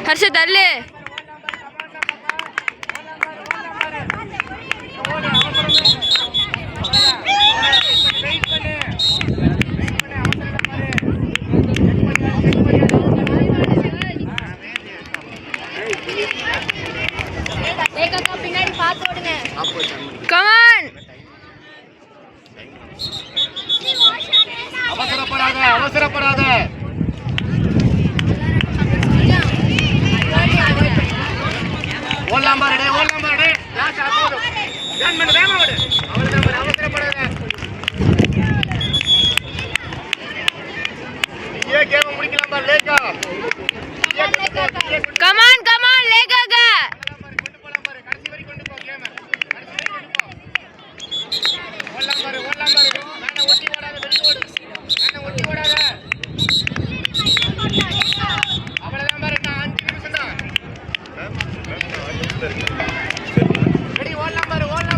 Harsh दल्ले Come on. அவசரப்படாத ஓடலாம் பாரு லாஸ்ட் போடு ரன் பண்ணு வேகமா ஓடு அவசரப்படாத ये गेम முடிக்கலாம் பாரு லேக்கா Come on லேக்காக கொண்டு போலாம் பாரு கடைசி வரை கொண்டு போ கேம் ஓடலாம் பாரு நானே ஒட்டி ஓடாத வெளிய ஓடு நானே ஒட்டி ஓடாத அவ்வளவுதான் பாரு நான் 5 நிமிஷம் தான் ரெடி ஓடலாம்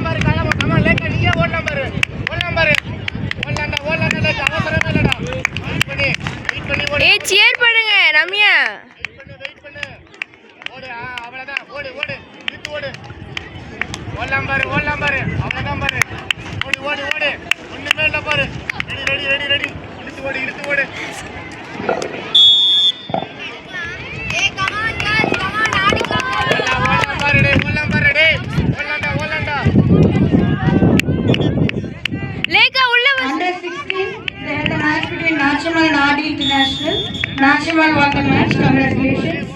பாரு காலமா கமா லேக்கா நீயே ஓடலாம் பாரு ஓடலாம்டா லேக்கா அவசரமே இல்லடா வெயிட் பண்ணி ஓடு ஏய் சியர் பண்ணுங்க ரம்யா வெயிட் பண்ணு ஓடு அவ்வளவுதான் ஓடு இழுத்து ஓடு ஓடலாம் பாரு அவ்வளவுதான் பாரு ஓடு ஒண்ணுமே இல்ல பாரு ரெடி இழுத்து ஓடு ஏய் கம் ஆன் गाइस ஆடிக்கலாம் ஓடலாம் பாரு ஓடலாம்டா லேக்கா உள்ள Under 16, they had a match between Nachimal and RD International. Nachimal won the match. Congratulations.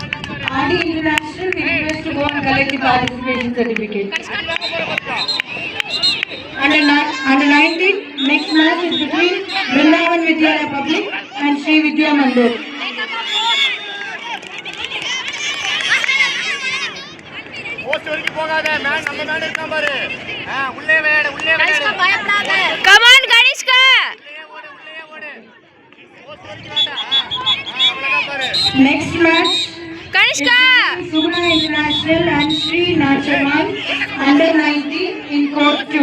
RD International, we request to go and collect the participation certificate. Under 19, next match is between Vrindavan Vidyalaya Public and Sri Vidya Mandir. Post வரைக்கும் போகாத man நம்ம man இருக்கான் பாரு உள்ளே வேட பயப்படாத come on Kanishka உள்ளே ஓடு போஸ்ட் வரைக்கும் வேண்டா அவ்வளவுதான் பாரு Next match Kanishka Suguna International and Sri Nachimal under 19 in court 2.